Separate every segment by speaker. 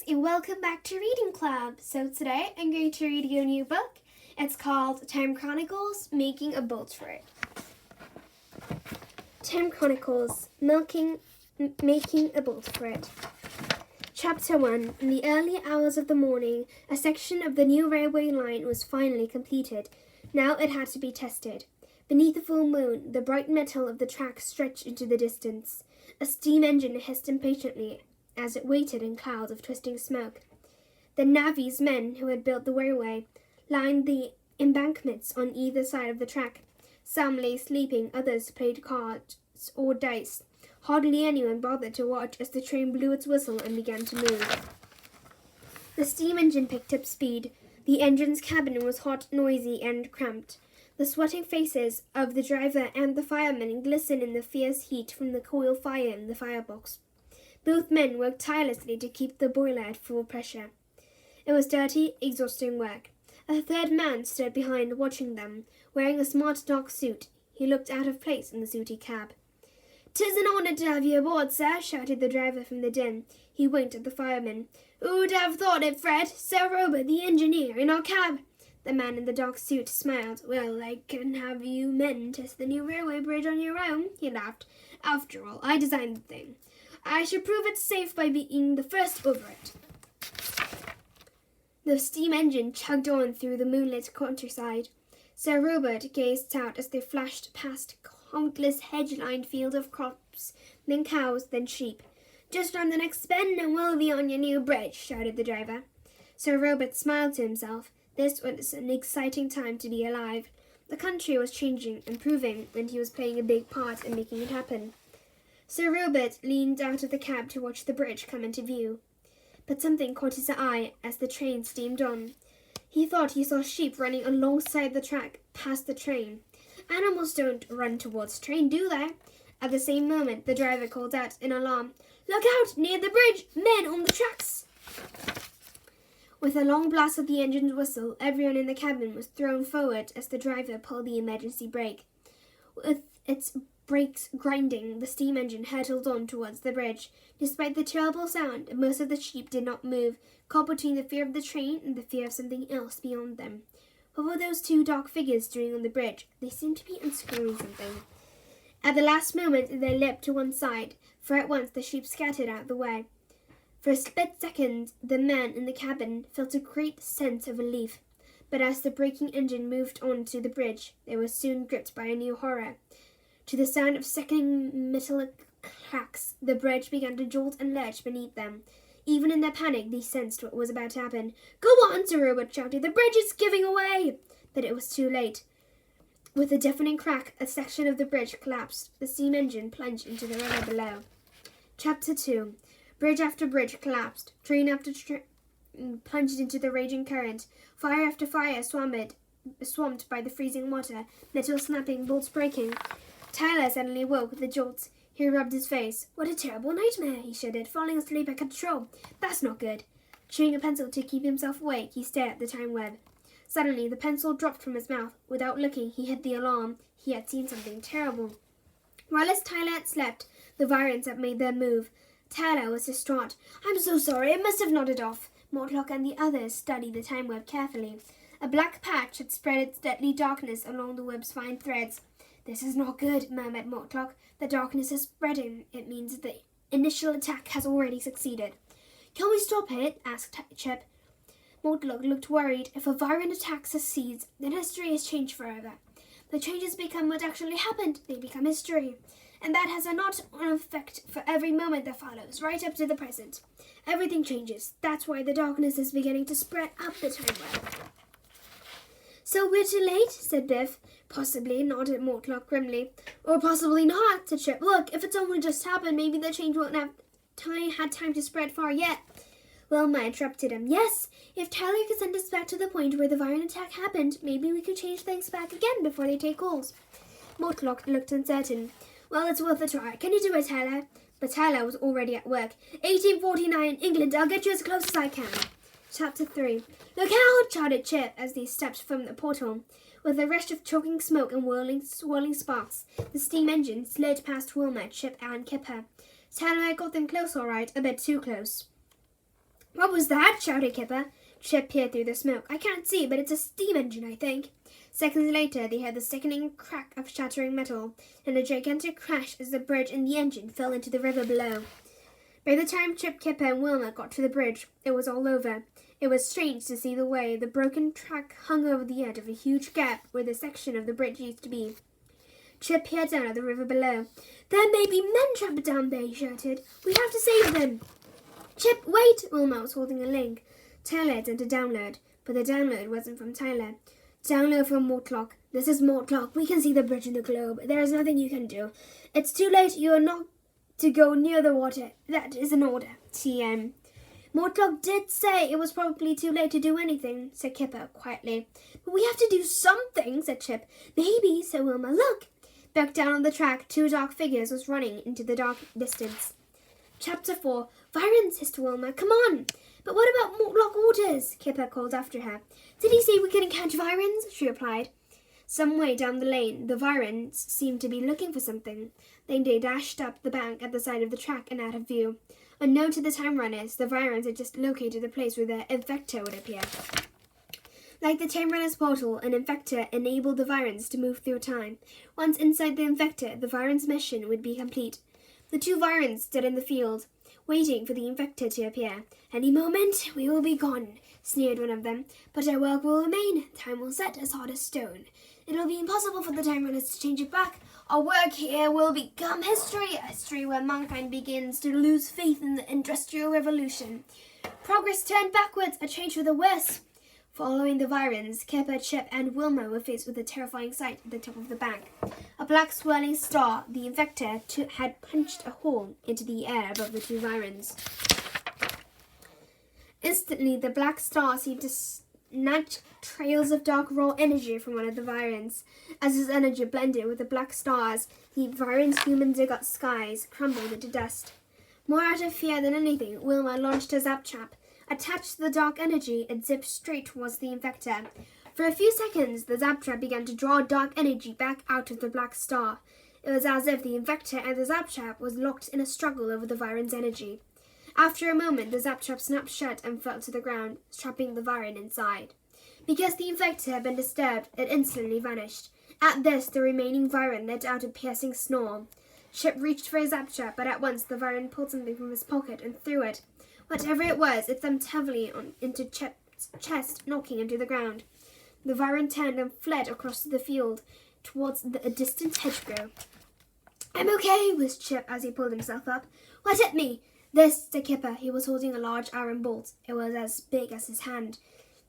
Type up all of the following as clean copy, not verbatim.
Speaker 1: and welcome back to Reading Club. So today I'm going to read you a new book. It's called Time Chronicles, Making a Bolt for It. Time Chronicles, Making a Bolt for It. Chapter 1. In the early hours of the morning, a section of the new railway line was finally completed. Now it had to be tested. Beneath the full moon, the bright metal of the track stretched into the distance. A steam engine hissed impatiently as it waited in clouds of twisting smoke. The navvy's men who had built the railway lined the embankments on either side of the track. Some lay sleeping, others played cards or dice. Hardly anyone bothered to watch as the train blew its whistle and began to move. The steam engine picked up speed. The engine's cabin was hot, noisy, and cramped. The sweating faces of the driver and the firemen glistened in the fierce heat from the coal fire in the firebox. Both men worked tirelessly to keep the boiler at full pressure. It was dirty, exhausting work. A third man stood behind, watching them, wearing a smart dark suit. He looked out of place in the sooty cab. "'Tis an honour to have you aboard, sir," shouted the driver from the din. He winked at the fireman. "Who'd have thought it, Fred? Sir Robert, the engineer, in our cab." The man in the dark suit smiled. "Well, I can have you men test the new railway bridge on your own," he laughed. "After all, I designed the thing. I should prove it safe by being the first over it." The steam engine chugged on through the moonlit countryside. Sir Robert gazed out as they flashed past countless hedge-lined fields of crops, then cows, then sheep. "Just round the next bend and we'll be on your new bridge," shouted the driver. Sir Robert smiled to himself. This was an exciting time to be alive. The country was changing, improving, and he was playing a big part in making it happen. Sir Robert leaned out of the cab to watch the bridge come into view. But something caught his eye as the train steamed on. He thought he saw sheep running alongside the track, past the train. Animals don't run towards train, do they? At the same moment, the driver called out in alarm, "Look out! Near the bridge! Men on the tracks!" With a long blast of the engine's whistle, everyone in the cabin was thrown forward as the driver pulled the emergency brake. With its brakes grinding, the steam engine hurtled on towards the bridge. Despite the terrible sound, most of the sheep did not move, caught between the fear of the train and the fear of something else beyond them. What were those two dark figures doing on the bridge? They seemed to be unscrewing something. At the last moment, they leapt to one side, for at once the sheep scattered out of the way. For a split second, the man in the cabin felt a great sense of relief. But as the braking engine moved on to the bridge, they were soon gripped by a new horror. To the sound of seconding metallic cracks, the bridge began to jolt and lurch beneath them. Even in their panic, they sensed what was about to happen. "Go on!" Sir Robert shouted. "The bridge is giving away!" But it was too late. With a deafening crack, a section of the bridge collapsed. The steam engine plunged into the river below. Chapter 2. Bridge after bridge collapsed. Train after train plunged into the raging current. Fire after fire swamped by the freezing water, metal snapping, bolts breaking. Tyler suddenly woke with a jolt. He rubbed his face. "What a terrible nightmare," he shuddered. "Falling asleep at control. That's not good." Chewing a pencil to keep himself awake, he stared at the time web. Suddenly, the pencil dropped from his mouth. Without looking, he hit the alarm. He had seen something terrible. While as Tyler had slept, the Virens had made their move. Tyler was distraught. "I'm so sorry. I must have nodded off." Mortlock and the others studied the time web carefully. A black patch had spread its deadly darkness along the web's fine threads. "This is not good," murmured Mortlock. "The darkness is spreading. It means the initial attack has already succeeded." "Can we stop it?" asked Chip. Mortlock looked worried. "If a Viren attack succeeds, then history is changed forever. The changes become what actually happened. They become history. And that has a knock-on effect for every moment that follows, right up to the present. Everything changes. That's why the darkness is beginning to spread up the time web." "So we're too late?" said Biff. "Possibly," nodded Mortlock grimly. "Or possibly not," said Chip. "Look, if it's only just happened, maybe the change won't have had time to spread far yet." Wilma interrupted him. "Yes, if Tyler could send us back to the point where the Viren attack happened, maybe we could change things back again before they take calls." Mortlock looked uncertain. "Well, it's worth a try. Can you do it, Tyler?" But Tyler was already at work. 1849, England. I'll get you as close as I can." Chapter 3. "Look out!" shouted Chip as they stepped from the portal. With a rush of choking smoke and swirling sparks, the steam engine slid past Wilma, Chip, and Kipper. Tyler got them close all right, a bit too close. What was that? Shouted Kipper. Chip peered through the smoke. I can't see, but it's a steam engine, I think. Seconds later, they heard the sickening crack of shattering metal and a gigantic crash as the bridge and the engine fell into the river below. By the time Chip, Kipper, and Wilma got to the bridge, it was all over. It was strange to see the way the broken track hung over the edge of a huge gap where the section of the bridge used to be. Chip peered down at the river below. There may be men trapped down there, he shouted. We have to save them. Chip, wait! Wilma was holding a link. Tyler had sent a download, but the download wasn't from Tyler. Download from Mortlock. This is Mortlock. We can see the bridge in the globe. There is nothing you can do. It's too late. You are not to go near the water. That is an order. TM. Mortlock did say it was probably too late to do anything, said Kipper quietly. But we have to do something, said Chip. Maybe, said Wilma. Look! Back down on the track, two dark figures was running into the dark distance. Chapter 4. Virens, hissed Wilma. Come on! But what about Mortlock orders? Kipper called after her. Did he say we couldn't catch Virens? She replied. Some way down the lane, the Virens seemed to be looking for something. Then they dashed up the bank at the side of the track and out of view. Unknown to the time runners, the Virens had just located the place where the Infector would appear. Like the Time Runner's portal, an Infector enabled the Virens to move through time. Once inside the Infector, the Virens' mission would be complete. The two Virens stood in the field, waiting for the Infector to appear. Any moment, we will be gone, sneered one of them. But our work will remain. Time will set as hard as stone. It will be impossible for the Time Runners to change it back. Our work here will become history, a history where mankind begins to lose faith in the Industrial Revolution. Progress turned backwards, a change for the worse. Following the Virens, Kipper, Chip, and Wilma were faced with a terrifying sight at the top of the bank. A black swirling star, the Infector, had punched a hole into the air above the two Virens. Instantly, the black star seemed to snatch trails of dark raw energy from one of the Virens. As his energy blended with the black stars, the Virens' human Ziggurat skies crumbled into dust. More out of fear than anything, Wilma launched a zap trap. Attached to the dark energy, it zipped straight towards the Infector. For a few seconds, the zap trap began to draw dark energy back out of the black star. It was as if the Infector and the zap trap was locked in a struggle over the Viren's energy. After a moment, the zap trap snapped shut and fell to the ground, trapping the Viren inside. Because the Infector had been disturbed, it instantly vanished. At this, the remaining Viren let out a piercing snore. Chip reached for his zap trap, but at once the Viren pulled something from his pocket and threw it. Whatever it was, it thumped heavily into Chip's chest, knocking him to the ground. The Viren turned and fled across the field towards a distant hedgerow. I'm okay, whispered Chip as he pulled himself up. What hit me? This, said Kipper. He was holding a large iron bolt. It was as big as his hand.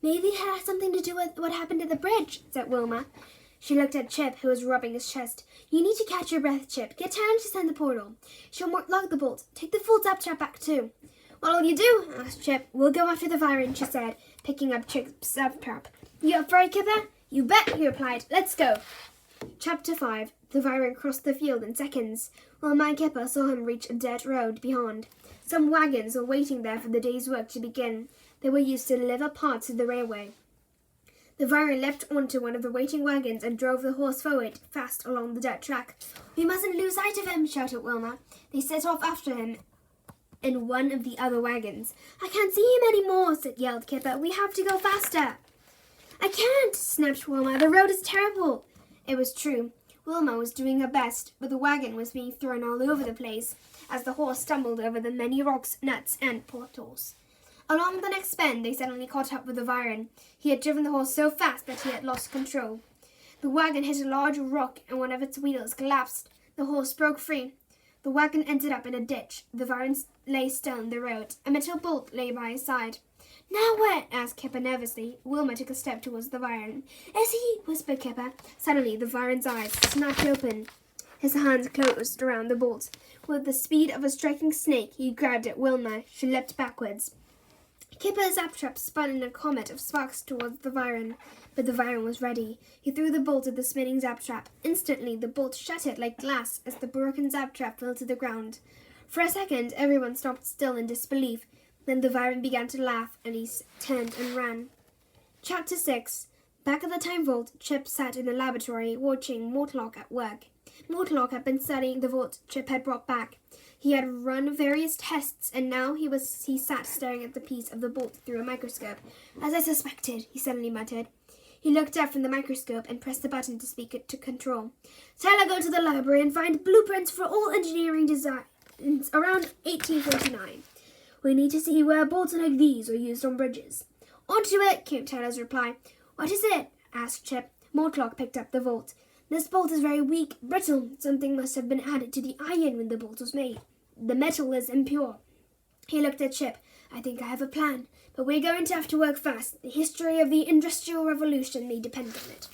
Speaker 1: Maybe it had something to do with what happened at the bridge, said Wilma. She looked at Chip, who was rubbing his chest. You need to catch your breath, Chip. Get Tanner to send the portal. She'll lock the bolt. Take the full zap trap back, too. What'll you do? Asked Chip. We'll go after the Viren, she said, picking up Chip's zap trap. You up for it, Kipper? You bet, he replied. Let's go. Chapter 5. The Viren crossed the field in seconds, while my Kipper saw him reach a dirt road beyond. Some wagons were waiting there for the day's work to begin. They were used to deliver parts of the railway. The Viren leapt onto one of the waiting wagons and drove the horse forward, fast along the dirt track. We mustn't lose sight of him, shouted Wilma. They set off after him in one of the other wagons. I can't see him any more, yelled Kipper. We have to go faster. I can't, snapped Wilma. The road is terrible. It was true. Wilma was doing her best, but the wagon was being thrown all over the place as the horse stumbled over the many rocks, nuts, and potholes. Along the next bend, they suddenly caught up with the Viren. He had driven the horse so fast that he had lost control. The wagon hit a large rock, and one of its wheels collapsed. The horse broke free. The wagon ended up in a ditch. The Viren lay still in the road. A metal bolt lay by his side. Now what? Asked Kipper nervously. Wilma took a step towards the Viren. Is he? Whispered Kipper. Suddenly, the Viren's eyes snapped open. His hands closed around the bolt. With the speed of a striking snake, he grabbed at Wilma. She leapt backwards. Kipper's zap trap spun in a comet of sparks towards the Viren, but the Viren was ready. He threw the bolt at the spinning zap trap. Instantly, the bolt shattered like glass as the broken zap trap fell to the ground. For a second, everyone stopped still in disbelief. Then the Viren began to laugh, and he turned and ran. Chapter 6. Back at the time vault, Chip sat in the laboratory watching Mortlock at work. Mortlock had been studying the vault Chip had brought back. He had run various tests, and now he sat staring at the piece of the bolt through a microscope. "As I suspected," he suddenly muttered. He looked up from the microscope and pressed the button to speak it to control. "Tyler, go to the library and find blueprints for all engineering designs around 1849. We need to see where bolts like these were used on bridges." "On to it," came Tyler's reply. "What is it?" asked Chip. Mortlock picked up the bolt. "This bolt is very weak, brittle. Something must have been added to the iron when the bolt was made. The metal is impure." He looked at Chip. "I think I have a plan, but we're going to have to work fast. The history of the Industrial Revolution may depend on it."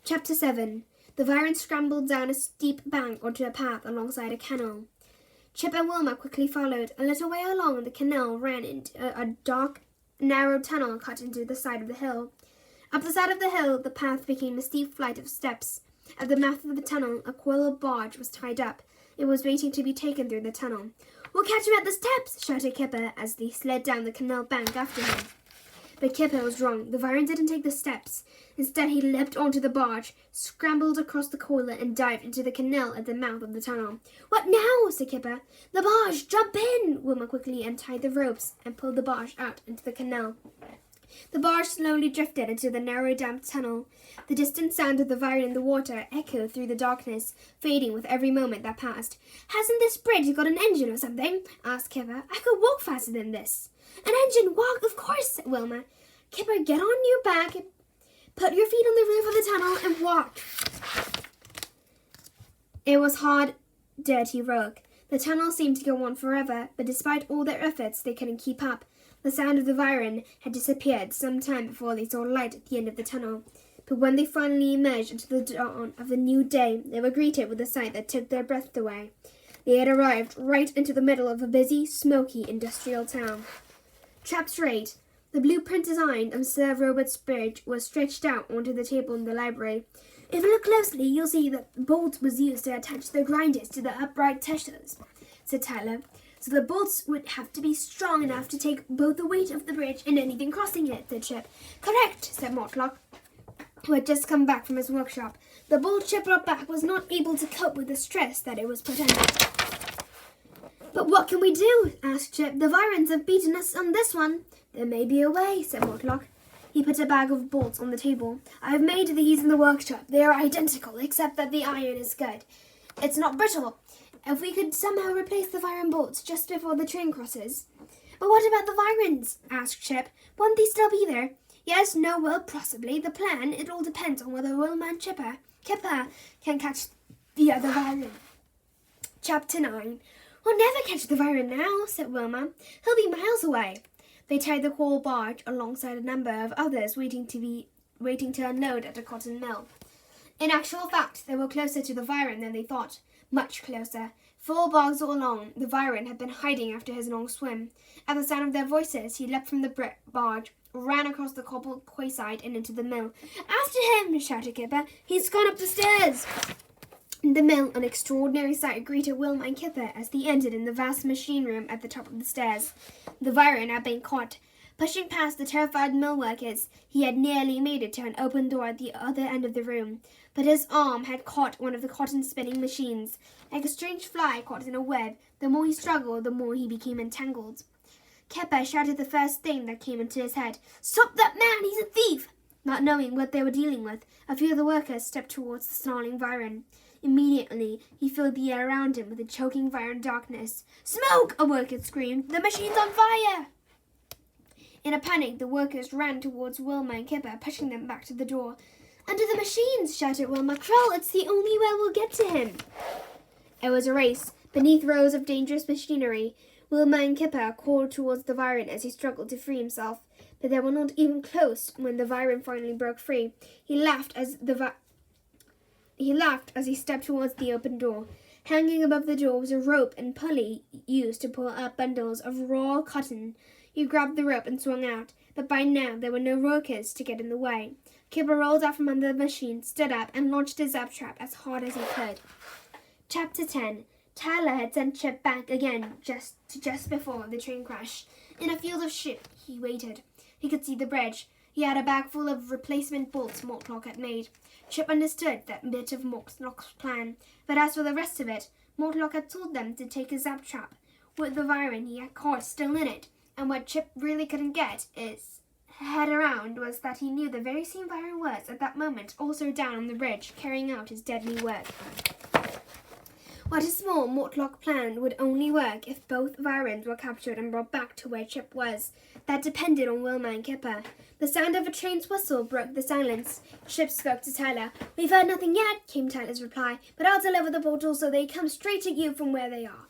Speaker 1: Chapter 7. The Viren scrambled down a steep bank onto a path alongside a canal. Chip and Wilma quickly followed. A little way along, the canal ran into a dark, narrow tunnel cut into the side of the hill. Up the side of the hill, the path became a steep flight of steps. At the mouth of the tunnel, a coil barge was tied up. It was waiting to be taken through the tunnel. "We'll catch him at the steps!" shouted Kipper as they slid down the canal bank after him. But Kipper was wrong. The Viren didn't take the steps. Instead, he leapt onto the barge, scrambled across the coil, and dived into the canal at the mouth of the tunnel. "What now?" said Kipper. "The barge! Jump in!" Wilma quickly untied the ropes and pulled the barge out into the canal. The barge slowly drifted into the narrow, damp tunnel. The distant sound of the Viren in the water echoed through the darkness, fading with every moment that passed. "Hasn't this bridge got an engine or something?" asked Kipper. "I could walk faster than this." "An engine! Walk, of course!" said Wilma. "Kipper, get on your back, put your feet on the roof of the tunnel, and walk." It was hard, dirty rock. The tunnel seemed to go on forever, but despite all their efforts, they couldn't keep up. The sound of the Viren had disappeared some time before they saw light at the end of the tunnel. But when they finally emerged into the dawn of the new day, they were greeted with a sight that took their breath away. They had arrived right into the middle of a busy, smoky industrial town. Chapter 8. The blueprint design of Sir Robert's bridge was stretched out onto the table in the library. "If you look closely, you'll see that the bolt was used to attach the grinders to the upright testers," said Tyler. "So the bolts would have to be strong enough to take both the weight of the bridge and anything crossing it," said Chip. "Correct," said Mortlock, who had just come back from his workshop. "The bolt Chip brought back was not able to cope with the stress that it was put under." "But what can we do?" asked Chip. "The Virens have beaten us on this one." "There may be a way," said Mortlock. He put a bag of bolts on the table. "I've made these in the workshop. They are identical, except that the iron is good. It's not brittle. If we could somehow replace the Viren bolts just before the train crosses." "But what about the Virens?" asked Chip. "Won't they still be there?" "Yes, no, well, possibly. The plan, it all depends on whether Wilma and Kipper can catch the other Viren." Chapter 9. "We'll never catch the Viren now," said Wilma. "He'll be miles away." They tied the coal barge alongside a number of others waiting to unload at a cotton mill. In actual fact, they were closer to the Viren than they thought. Much closer. 4 barges all along, the Viren had been hiding after his long swim. At the sound of their voices, he leapt from the barge, ran across the cobbled quayside and into the mill. "After him!" shouted Kipper. "He's gone up the stairs!" In the mill, an extraordinary sight greeted Wilma and Kipper as they entered in the vast machine room at the top of the stairs. The Viren had been caught. Pushing past the terrified mill workers, he had nearly made it to an open door at the other end of the room, but his arm had caught one of the cotton-spinning machines. Like a strange fly caught in a web, the more he struggled, the more he became entangled. Kipper shouted the first thing that came into his head. "Stop that man! He's a thief!" Not knowing what they were dealing with, a few of the workers stepped towards the snarling Viren. Immediately, he filled the air around him with a choking Viren darkness. "Smoke!" a worker screamed. "The machine's on fire!" In a panic, the workers ran towards Wilma and Kipper, pushing them back to the door. "Under the machines!" shouted Wilma. "Crawl! It's the only way we'll get to him!" It was a race. Beneath rows of dangerous machinery, Wilma and Kipper crawled towards the Viren as he struggled to free himself. But they were not even close when the Viren finally broke free. He laughed as he stepped towards the open door. Hanging above the door was a rope and pulley used to pull up bundles of raw cotton. He grabbed the rope and swung out, but by now there were no workers to get in the way. Kipper rolled out from under the machine, stood up, and launched his zap trap as hard as he could. Chapter 10. Tyler had sent Chip back again just before the train crash. In a field of shit, he waited. He could see the bridge. He had a bag full of replacement bolts Mortlock had made. Chip understood that bit of Mortlock's plan, but as for the rest of it, Mortlock had told them to take a zap trap with the Viren he had caught still in it, and what Chip really couldn't get his head around was that he knew the very same Viren was, at that moment, also down on the bridge, carrying out his deadly work. What a small Mortlock plan would only work if both Virens were captured and brought back to where Chip was. That depended on Wilma and Kipper. The sound of a train's whistle broke the silence. Chip spoke to Tyler. "We've heard nothing yet," came Tyler's reply, "but I'll deliver the portal so they come straight at you from where they are."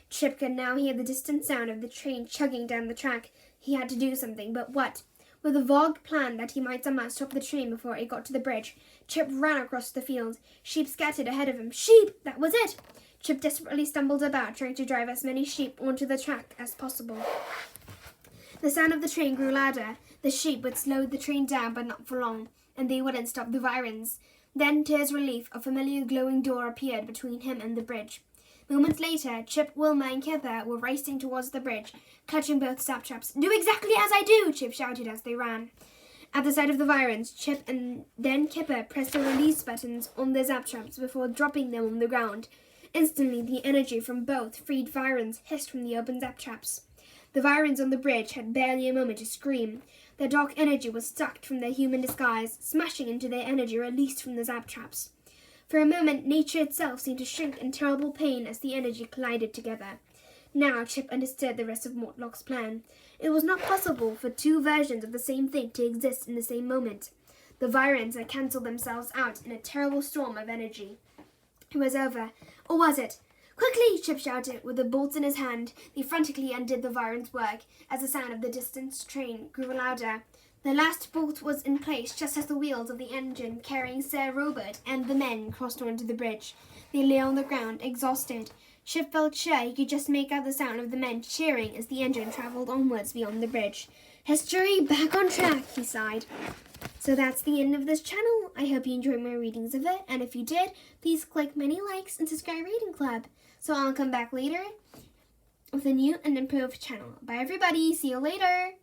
Speaker 1: Chip could now hear the distant sound of the train chugging down the track. He had to do something, but what? With a vague plan that he might somehow stop the train before it got to the bridge, Chip ran across the field. Sheep scattered ahead of him. Sheep! That was it! Chip desperately stumbled about, trying to drive as many sheep onto the track as possible. The sound of the train grew louder. The sheep would slow the train down, but not for long, and they wouldn't stop the Virens. Then, to his relief, a familiar glowing door appeared between him and the bridge. Moments later, Chip, Wilma, and Kipper were racing towards the bridge, clutching both zap traps. "Do exactly as I do!" Chip shouted as they ran. At the sight of the Virens, Chip and then Kipper pressed the release buttons on their zap traps before dropping them on the ground. Instantly, the energy from both freed Virens hissed from the open zap traps. The Virens on the bridge had barely a moment to scream. Their dark energy was sucked from their human disguise, smashing into their energy released from the zap traps. For a moment, nature itself seemed to shrink in terrible pain as the energy collided together. Now Chip understood the rest of Mortlock's plan. It was not possible for two versions of the same thing to exist in the same moment. The Virens had cancelled themselves out in a terrible storm of energy. It was over. Or was it? "Quickly!" Chip shouted. With the bolts in his hand, they frantically undid the Viren's work as the sound of the distant train grew louder. The last bolt was in place just as the wheels of the engine carrying Sir Robert and the men crossed onto the bridge. They lay on the ground, exhausted. Chip felt sure he could just make out the sound of the men cheering as the engine travelled onwards beyond the bridge. "History back on track," he sighed. So that's the end of this channel. I hope you enjoyed my readings of it, and if you did, please click many likes and subscribe Reading Club. So I'll come back later with a new and improved channel. Bye everybody, see you later!